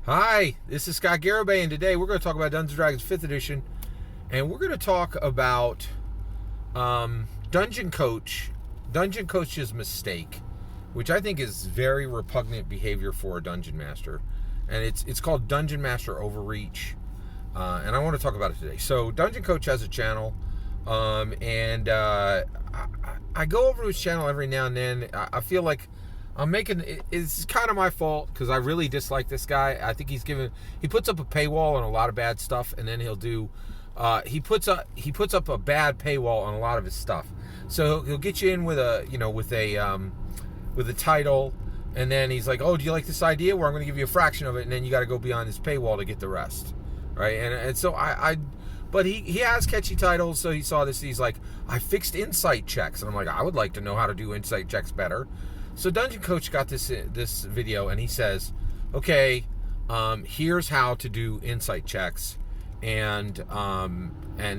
Hi, this is Scott Garibay, and today we're going to talk about Dungeons & Dragons 5th Edition, and we're going to talk about Dungeon Coach's mistake, which I think is very repugnant behavior for a Dungeon Master, and it's called Dungeon Master Overreach, and I want to talk about it today. So Dungeon Coach has a channel, and I go over to his channel every now and then. I feel like it's kind of my fault because I really dislike this guy. I think he puts up a paywall on a lot of bad stuff, and then he puts up a bad paywall on a lot of his stuff. So he'll get you in with a title, and then he's like, "Oh, do you like this idea? Well, I'm going to give you a fraction of it," and then you got to go beyond his paywall to get the rest, right? And so but he has catchy titles. So he saw this. He's like, "I fixed insight checks," and I'm like, "I would like to know how to do insight checks better." So Dungeon Coach got this video, and he says, "Okay, here's how to do insight checks, and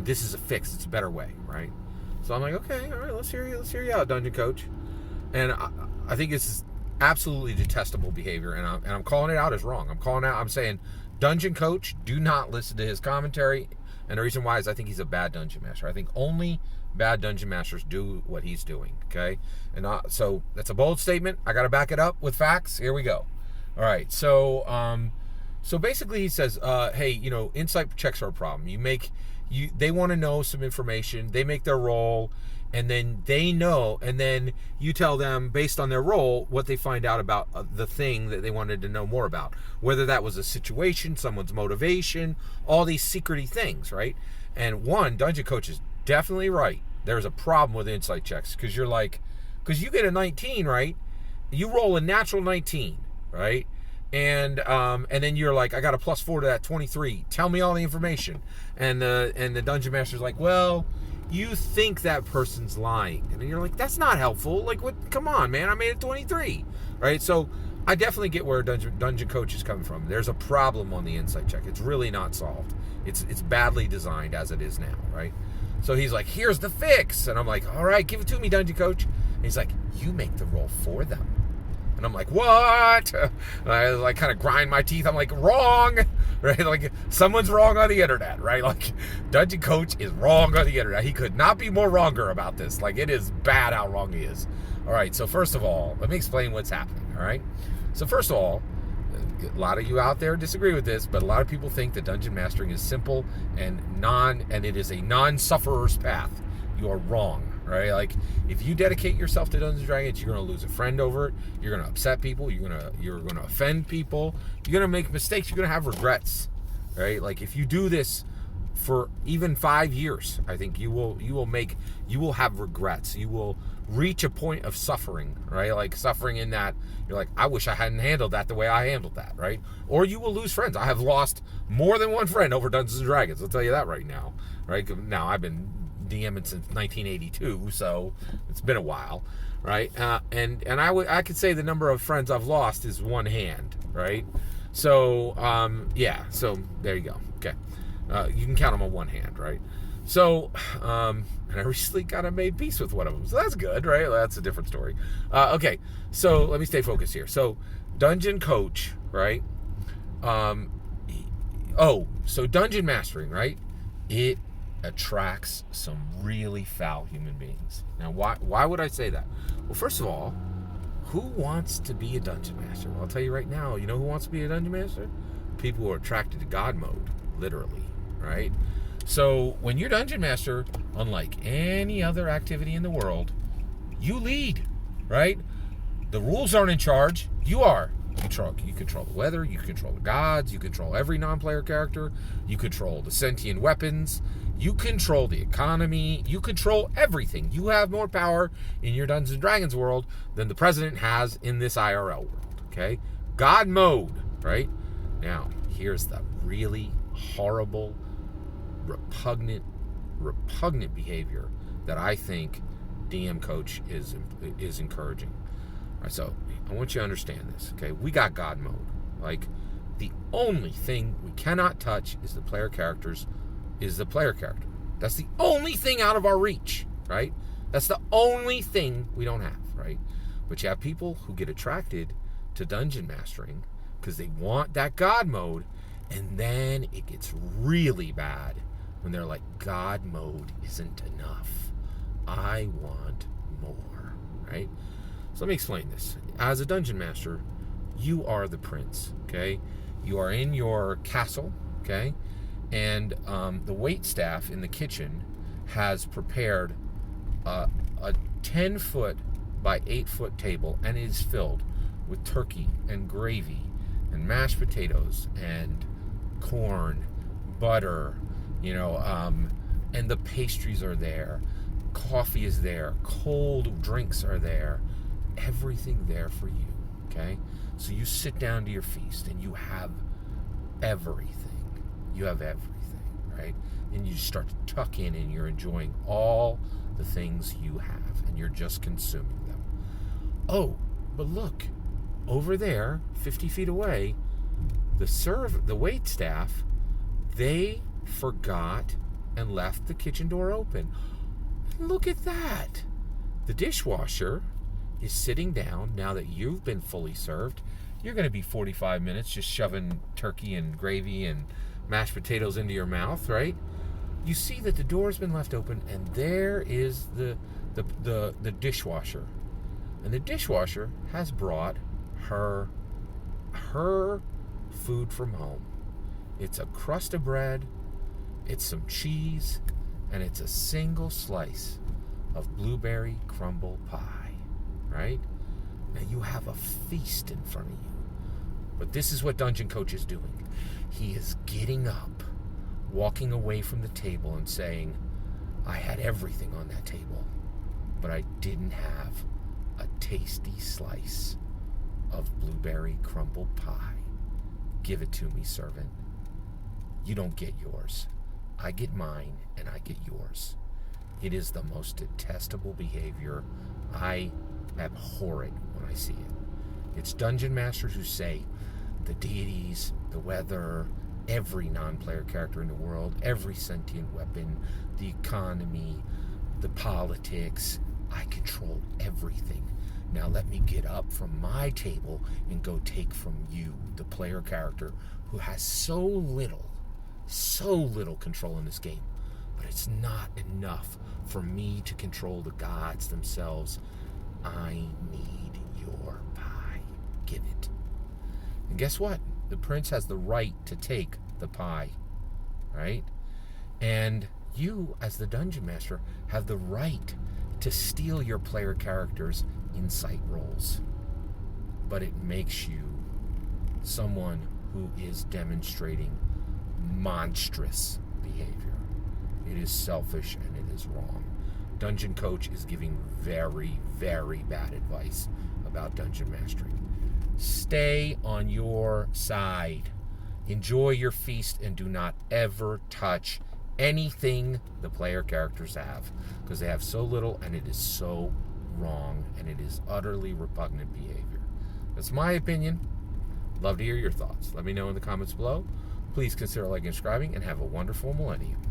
this is a fix. It's a better way, right?" So I'm like, "Okay, all right, let's hear you out, Dungeon Coach." And I think this is absolutely detestable behavior, and I'm calling it out as wrong. I'm saying, Dungeon Coach, do not listen to his commentary. And the reason why is I think he's a bad Dungeon Master. I think only bad Dungeon Masters do what he's doing, okay? And so that's a bold statement. I got to back it up with facts. Here we go. All right, so basically he says, hey, insight checks are a problem. They want to know some information. They make their roll, and then they know, and then you tell them based on their role what they find out about the thing that they wanted to know more about, whether that was a situation, someone's motivation, all these secrety things, right? And Dungeon Coach is definitely right. There's a problem with insight checks because you get a 19, right? You roll a natural 19, right? And then you're like, I got a +4 to that 23. Tell me all the information. And the Dungeon Master's like, well, you think that person's lying. And you're like, that's not helpful. Like, what? Come on, man. I made it 23, right? So I definitely get where Dungeon Coach is coming from. There's a problem on the insight check. It's really not solved. It's badly designed as it is now, right? So he's like, here's the fix. And I'm like, all right, give it to me, Dungeon Coach. And he's like, you make the roll for them. And I'm like, what? And I kind of grind my teeth. I'm like, wrong, right? Like, someone's wrong on the internet, right? Like, Dungeon Coach is wrong on the internet. He could not be more wronger about this. Like, it is bad how wrong he is. All right, so first of all, let me explain what's happening, all right? So first of all, a lot of you out there disagree with this, but a lot of people think that dungeon mastering is simple and it is a non-sufferer's path. You are wrong. Right? Like, if you dedicate yourself to Dungeons & Dragons, you're going to lose a friend over it. You're going to upset people. You're going to offend people. You're going to make mistakes. You're going to have regrets. Right? Like, if you do this for even 5 years, I think you will have regrets. You will reach a point of suffering, right? Like, suffering in that you're like, I wish I hadn't handled that the way I handled that, right? Or you will lose friends. I have lost more than one friend over Dungeons & Dragons. I'll tell you that right now, right? Now, I've been DMing since 1982, so it's been a while, right? And I could say the number of friends I've lost is one hand, right? So so there you go. Okay, you can count them on one hand, right? So and I recently kind of made peace with one of them, so that's good, right? Well, that's a different story. Okay, so let me stay focused here. So Dungeon Coach, right? So dungeon mastering, right? It attracts some really foul human beings. Now, why would I say that? Well, first of all, who wants to be a dungeon master? Well, I'll tell you right now, you know who wants to be a dungeon master? People who are attracted to God mode, literally, right? So when you're dungeon master, unlike any other activity in the world, you lead, right? The rules aren't in charge. You are. You control the weather, you control the gods, you control every non-player character, you control the sentient weapons, you control the economy, you control everything. You have more power in your Dungeons & Dragons world than the president has in this IRL world, okay? God mode, right? Now, here's the really horrible, repugnant behavior that I think DM Coach is encouraging. All right, so I want you to understand this, okay? We got God mode. Like, the only thing we cannot touch is the player character. That's the only thing out of our reach, right? That's the only thing we don't have, right? But you have people who get attracted to dungeon mastering because they want that God mode. And then it gets really bad when they're like, God mode isn't enough. I want more, right? So let me explain this. As a dungeon master, you are the prince, okay? You are in your castle, okay? And the waitstaff in the kitchen has prepared a 10-foot by 8-foot table, and it is filled with turkey and gravy and mashed potatoes and corn, butter, and the pastries are there. Coffee is there. Cold drinks are there. Everything there for you, okay? So you sit down to your feast and you have everything. You have everything, right? And you start to tuck in and you're enjoying all the things you have and you're just consuming them. Oh, but look, over there, 50 feet away, the wait staff, they forgot and left the kitchen door open. Look at that. The dishwasher is sitting down now that you've been fully served. You're going to be 45 minutes just shoving turkey and gravy and mashed potatoes into your mouth, right? You see that the door's been left open, and there is the dishwasher. And the dishwasher has brought her food from home. It's a crust of bread, it's some cheese, and it's a single slice of blueberry crumble pie, right? Now you have a feast in front of you. But this is what Dungeon Coach is doing. He is getting up, walking away from the table and saying, I had everything on that table, but I didn't have a tasty slice of blueberry crumble pie. Give it to me, servant. You don't get yours. I get mine, and I get yours. It is the most detestable behavior. I abhor it when I see it. It's dungeon masters who say the deities, the weather, every non-player character in the world, every sentient weapon, the economy, the politics, I control everything. Now let me get up from my table and go take from you, the player character, who has so little control in this game. But it's not enough for me to control the gods themselves. I need your pie. Give it. And guess what? The prince has the right to take the pie, right? And you, as the dungeon master, have the right to steal your player character's insight rolls. But it makes you someone who is demonstrating monstrous behavior. It is selfish and it is wrong. Dungeon Coach is giving very, very bad advice about dungeon mastering. Stay on your side. Enjoy your feast and do not ever touch anything the player characters have, because they have so little and it is so wrong and it is utterly repugnant behavior. That's my opinion. Love to hear your thoughts. Let me know in the comments below. Please consider liking and subscribing, and have a wonderful millennium.